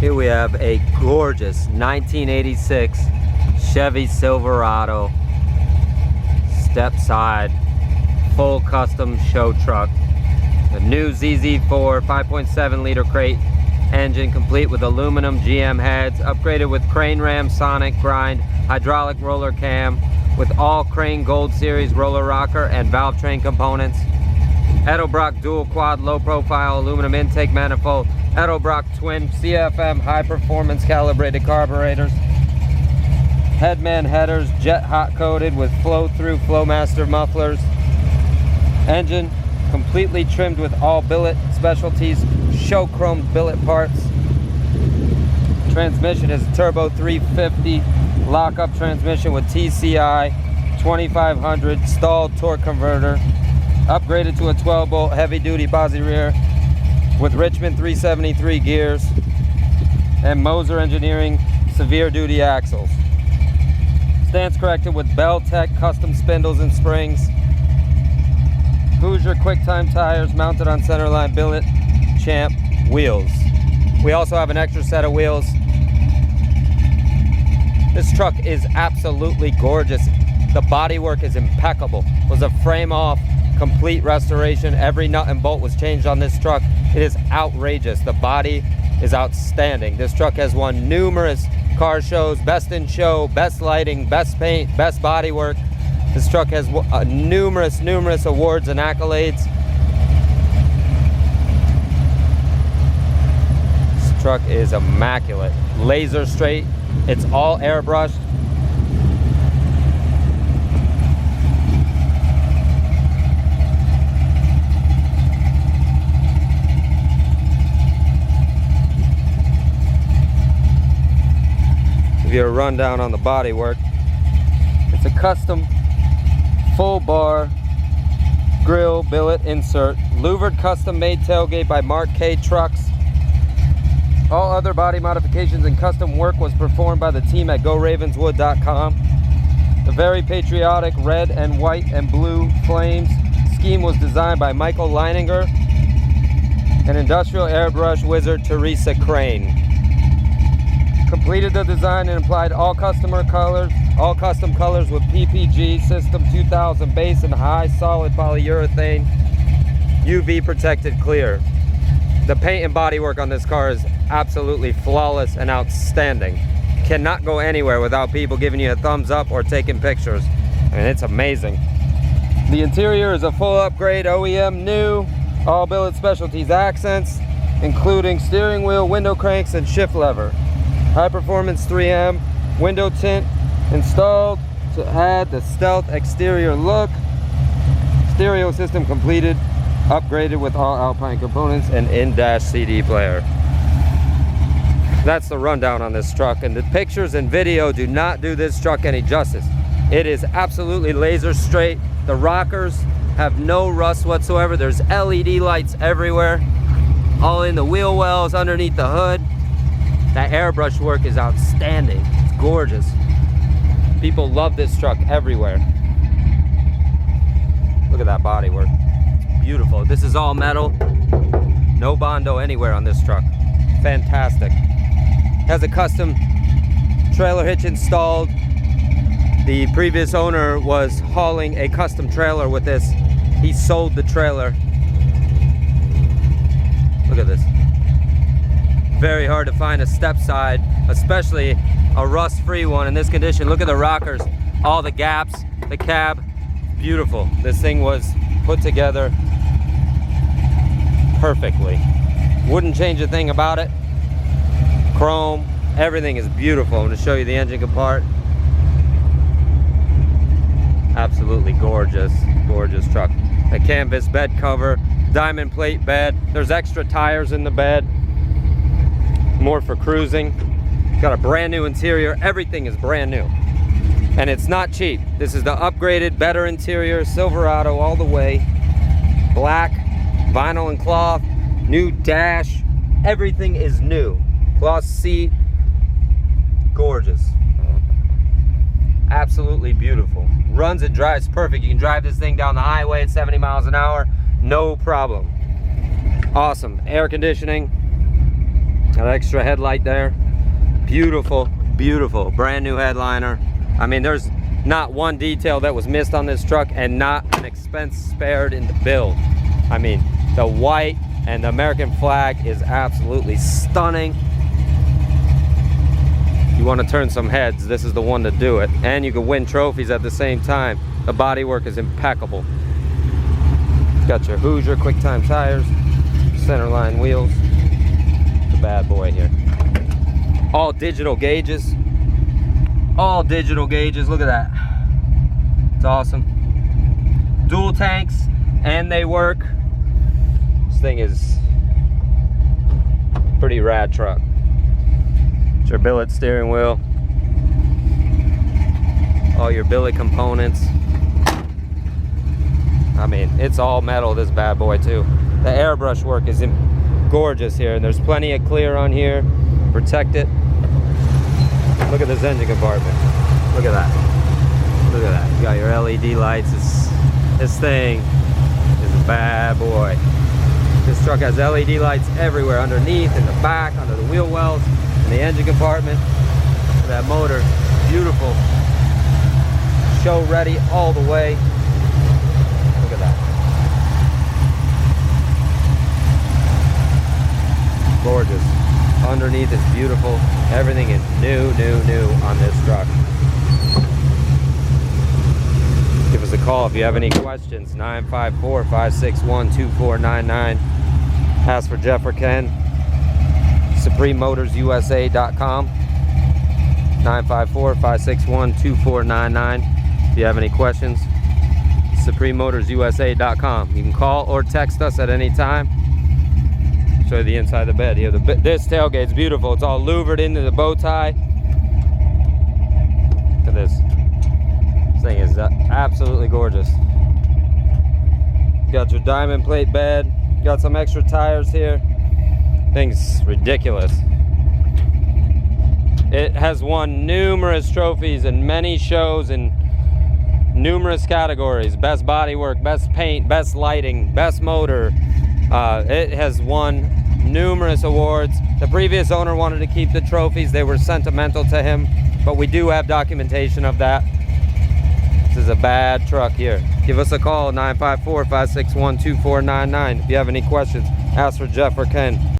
Here we have a gorgeous 1986 Chevy Silverado step side full custom show truck. The new ZZ4 5.7 liter crate engine, complete with aluminum GM heads, upgraded with crane ram, sonic grind, hydraulic roller cam, with all Crane Gold Series roller rocker and valvetrain components. Edelbrock dual quad low profile aluminum intake manifold, Edelbrock twin CFM high performance calibrated carburetors, Headman Headers jet hot coated with flow through Flowmaster mufflers. Engine completely trimmed with all Billet Specialties show chromed billet parts. Transmission is a turbo 350 lockup transmission with TCI 2500 stalled torque converter, upgraded to a 12 bolt heavy duty posi rear with Richmond 373 gears and Moser engineering severe duty axles. Stance corrected with Belltech custom spindles and springs. Hoosier QuickTime tires mounted on Centerline Billet Champ Wheels. We also have an extra set of wheels. This truck is absolutely gorgeous. The bodywork is impeccable. It was a frame off, complete restoration. Every nut and bolt was changed on this truck. It is outrageous. The body is outstanding. This truck has won numerous car shows, best in show, best lighting, best paint, best bodywork. This truck has numerous awards and accolades. This truck is immaculate. Laser straight. It's all airbrushed. Give you a rundown on the bodywork. It's a custom full bar grill billet insert, louvered custom made tailgate by Mark K Trucks. All other body modifications and custom work was performed by the team at GoRavenswood.com. The very patriotic red and white and blue flames scheme was designed by Michael Leininger and industrial airbrush wizard Teresa Crane. Completed the design and applied all custom colors with PPG System 2000 base and high solid polyurethane UV protected clear. The paint and bodywork on this car is absolutely flawless and outstanding. Cannot go anywhere without people giving you a thumbs up or taking pictures. I mean, it's amazing. The interior is a full upgrade OEM new, all Billet Specialties accents, including steering wheel, window cranks, and shift lever. High performance 3M window tint installed to add the stealth exterior look. Stereo system completed, upgraded with all Alpine components and in-dash CD player. That's the rundown on this truck, and the pictures and video do not do this truck any justice. It is absolutely laser straight. The rockers have no rust whatsoever. There's LED lights everywhere, all in the wheel wells, underneath the hood. That airbrush work is outstanding. It's gorgeous. People love this truck everywhere. Look at that bodywork. It's beautiful. This is all metal. No Bondo anywhere on this truck. Fantastic. Has a custom trailer hitch installed. The previous owner was hauling a custom trailer with this. He sold the trailer. Look at this. Very hard to find a step side, especially a rust-free one in this condition. Look at the rockers, all the gaps, the cab, beautiful. This thing was put together perfectly. Wouldn't change a thing about it. Chrome, everything is beautiful. I'm going to show you the engine compart. Absolutely gorgeous, gorgeous truck. A canvas bed cover, diamond plate bed. There's extra tires in the bed. More for cruising. Got a brand new interior. Everything is brand new. And it's not cheap. This is the upgraded, better interior, Silverado all the way. Black, vinyl and cloth, new dash. Everything is new. Cloth seat. Gorgeous. Absolutely beautiful. Runs and drives perfect. You can drive this thing down the highway at 70 miles an hour. No problem. Awesome. Air conditioning. Got an extra headlight there. Beautiful, beautiful, brand new headliner. I mean, there's not one detail that was missed on this truck, and not an expense spared in the build. I mean, the white and the American flag is absolutely stunning. You want to turn some heads, this is the one to do it. And you can win trophies at the same time. The bodywork is impeccable. It's got your Hoosier quick time tires, Centerline wheels. It's a bad boy here. All digital gauges. All digital gauges, look at that. It's awesome. Dual tanks, and they work. This thing is pretty rad truck. It's your billet steering wheel. All your billet components. I mean, it's all metal, this bad boy too. The airbrush work is gorgeous here, and there's plenty of clear on here. Protect it. Look at this engine compartment. Look at that. Look at that. You got your LED lights. This thing is a bad boy. This truck has LED lights everywhere, underneath, in the back, under the wheel wells, in the engine compartment. Look at that motor. Beautiful. Show ready all the way. Look at that. Gorgeous. Underneath is beautiful. Everything is new on this truck. Give us a call if you have any questions. 954-561-2499. Ask for Jeff or Ken. SupremeMotorsUSA.com. 954-561-2499. If you have any questions, SupremeMotorsUSA.com. You can call or text us at any time. Show you the inside of the bed here. This tailgate's beautiful. It's all louvered into the bow tie. Look at this. This thing is absolutely gorgeous. Got your diamond plate bed. Got some extra tires here. Thing's ridiculous. It has won numerous trophies and many shows in numerous categories. Best bodywork, best paint, best lighting, best motor. It has won numerous awards. The previous owner wanted to keep the trophies. They were sentimental to him, but we do have documentation of that. This is a bad truck here. Give us a call, 954-561-2499. If you have any questions, ask for Jeff or Ken.